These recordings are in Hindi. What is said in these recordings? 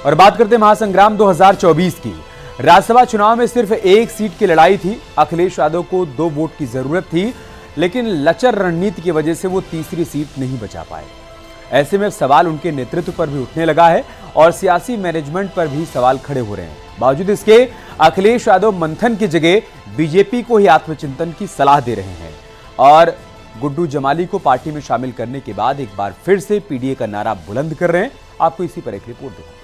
और बात करते हैं महासंग्राम 2024 की। राज्यसभा चुनाव में सिर्फ एक सीट की लड़ाई थी। अखिलेश यादव को 2 वोट की जरूरत थी, लेकिन लचर रणनीति की वजह से वो तीसरी सीट नहीं बचा पाए। ऐसे में सवाल उनके नेतृत्व पर भी उठने लगा है और सियासी मैनेजमेंट पर भी सवाल खड़े हो रहे हैं। बावजूद इसके अखिलेश यादव मंथन की जगह बीजेपी को ही आत्मचिंतन की सलाह दे रहे हैं और गुड्डू जमाली को पार्टी में शामिल करने के बाद एक बार फिर से पीडीए का नारा बुलंद कर रहे हैं। आपको इसी पर एक रिपोर्ट दिखाऊंगा।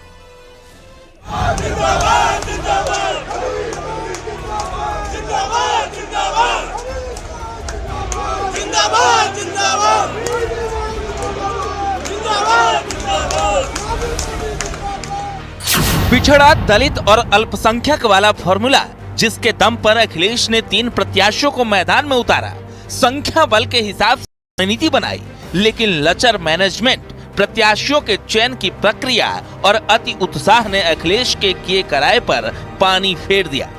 पिछड़ा, दलित और अल्पसंख्यक वाला फॉर्मूला, जिसके दम पर अखिलेश ने 3 प्रत्याशियों को मैदान में उतारा, संख्या बल के हिसाब से रणनीति बनाई, लेकिन लचर मैनेजमेंट, प्रत्याशियों के चयन की प्रक्रिया और अति उत्साह ने अखिलेश के किए कराए पर पानी फेर दिया।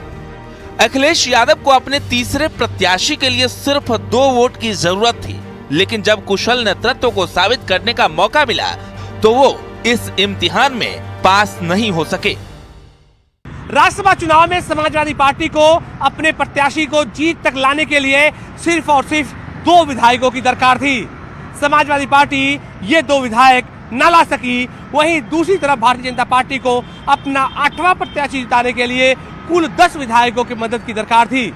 अखिलेश यादव को अपने तीसरे प्रत्याशी के लिए सिर्फ 2 वोट की जरूरत थी, लेकिन जब कुशल नेतृत्व को साबित करने का मौका मिला तो वो इस इम्तिहान में पास नहीं हो सके। राज्यसभा चुनाव में समाजवादी पार्टी को अपने प्रत्याशी को जीत तक लाने के लिए सिर्फ और सिर्फ 2 विधायकों की दरकार थी। समाजवादी पार्टी ये 2 विधायक न ला सकी। वहीं दूसरी तरफ भारतीय जनता पार्टी को अपना 8वां प्रत्याशी जिताने के लिए कुल 10 विधायकों की मदद की दरकार थी।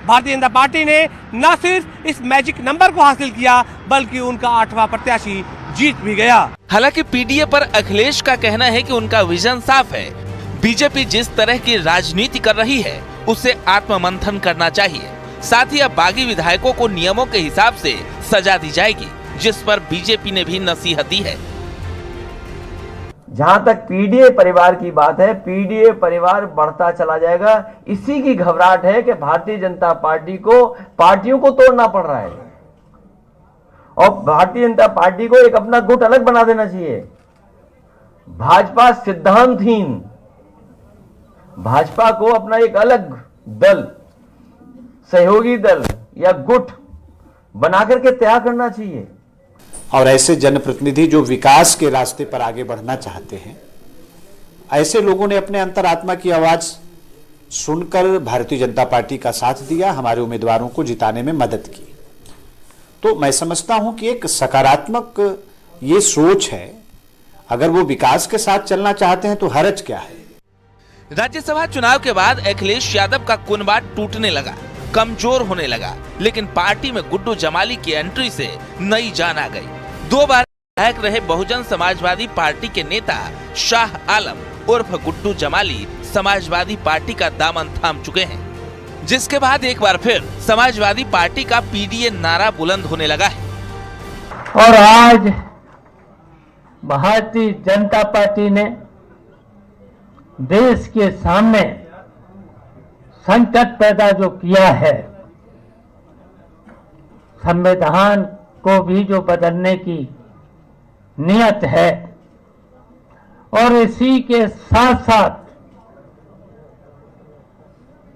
भारतीय जनता पार्टी ने न सिर्फ इस मैजिक नंबर को हासिल किया, बल्कि उनका 8वां प्रत्याशी जीत भी गया। हालांकि पीडीए पर अखिलेश का कहना है कि उनका विजन साफ है। बीजेपी जिस तरह की राजनीति कर रही है, उसे आत्ममंथन करना चाहिए। साथ ही अब बागी विधायकों को नियमों के हिसाब से सजा दी जाएगी, जिस पर बीजेपी ने भी नसीहत दी है। जहां तक पीडीए परिवार की बात है, पीडीए परिवार बढ़ता चला जाएगा। इसी की घबराहट है कि भारतीय जनता पार्टी को पार्टियों को तोड़ना पड़ रहा है और भारतीय जनता पार्टी को एक अपना गुट अलग बना देना चाहिए। भाजपा सिद्धांतहीन, भाजपा को अपना एक अलग दल, सहयोगी दल या गुट बना करके तैयार करना चाहिए। और ऐसे जनप्रतिनिधि जो विकास के रास्ते पर आगे बढ़ना चाहते हैं, ऐसे लोगों ने अपने अंतरात्मा की आवाज सुनकर भारतीय जनता पार्टी का साथ दिया, हमारे उम्मीदवारों को जिताने में मदद की। तो मैं समझता हूं कि एक सकारात्मक ये सोच है। अगर वो विकास के साथ चलना चाहते हैं तो हरज क्या है। राज्यसभा चुनाव के बाद अखिलेश यादव का कुनबा टूटने लगा, कमजोर होने लगा, लेकिन पार्टी में गुड्डू जमाली की एंट्री से नई जान आ गई। 2 बार विधायक रहे बहुजन समाजवादी पार्टी के नेता शाह आलम उर्फ गुड्डू जमाली समाजवादी पार्टी का दामन थाम चुके हैं, जिसके बाद एक बार फिर समाजवादी पार्टी का पीडीए नारा बुलंद होने लगा है। और आज भारतीय जनता पार्टी ने देश के सामने संकट पैदा जो किया है, संविधान को भी जो बदलने की नियत है, और इसी के साथ साथ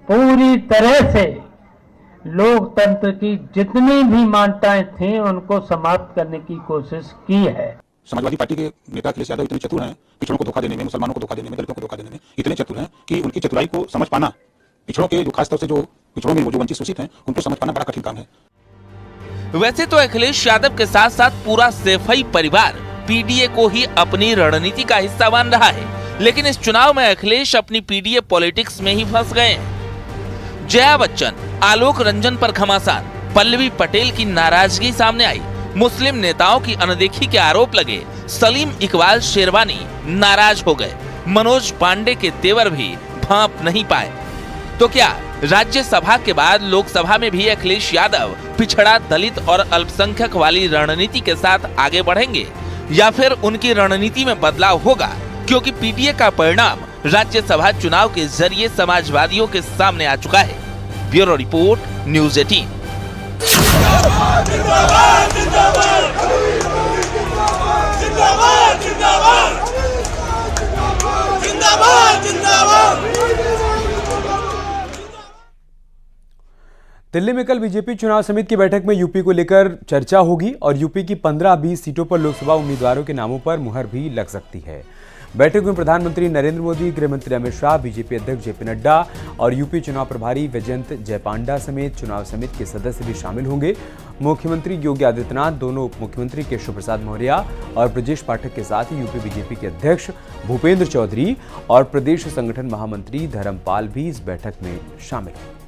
पूरी तरह से लोकतंत्र की जितनी भी मान्यताएं थी उनको समाप्त करने की कोशिश की है। समाजवादी पार्टी के नेता अखिलेश यादव इतने चतुर हैं, पिछड़ों को धोखा देने में, मुसलमानों को धोखा देने में, दलितों को धोखा देने में इतने चतुर हैं कि उनकी चतुराई को समझ पाना, पिछड़ों के जो खासतौर से जो पिछड़ों में जो वंचित शोषित हैं, उनको समझ पाना बड़ा कठिन काम है। वैसे तो अखिलेश यादव के साथ साथ पूरा सैफई परिवार पीडीए को ही अपनी रणनीति का हिस्सा मान रहा है, लेकिन इस चुनाव में अखिलेश अपनी पीडीए पॉलिटिक्स में ही फंस गए हैं। जया बच्चन, आलोक रंजन पर घमासान, पल्लवी पटेल की नाराजगी सामने आई, मुस्लिम नेताओं की अनदेखी के आरोप लगे, सलीम इकबाल शेरवानी नाराज हो गए, मनोज पांडे के तेवर भी भांप नहीं पाए। तो क्या राज्यसभा के बाद लोकसभा में भी अखिलेश यादव पिछड़ा, दलित और अल्पसंख्यक वाली रणनीति के साथ आगे बढ़ेंगे, या फिर उनकी रणनीति में बदलाव होगा? क्योंकि पीडीए का परिणाम राज्यसभा चुनाव के जरिए समाजवादियों के सामने आ चुका है। Bureau report, news 18। दिल्ली में कल बीजेपी चुनाव समिति की बैठक में यूपी को लेकर चर्चा होगी और यूपी की 15-20 सीटों पर लोकसभा उम्मीदवारों के नामों पर मुहर भी लग सकती है। बैठक में प्रधानमंत्री नरेंद्र मोदी, गृह मंत्री अमित शाह, बीजेपी अध्यक्ष जेपी नड्डा और यूपी चुनाव प्रभारी वैजयंत जयपांडा समेत चुनाव समिति के सदस्य भी शामिल होंगे। मुख्यमंत्री योगी आदित्यनाथ, दोनों उप मुख्यमंत्री केशव प्रसाद मौर्य और ब्रजेश पाठक के साथ ही यूपी बीजेपी के अध्यक्ष भूपेंद्र चौधरी और प्रदेश संगठन महामंत्री धर्मपाल भी इस बैठक में शामिल हैं।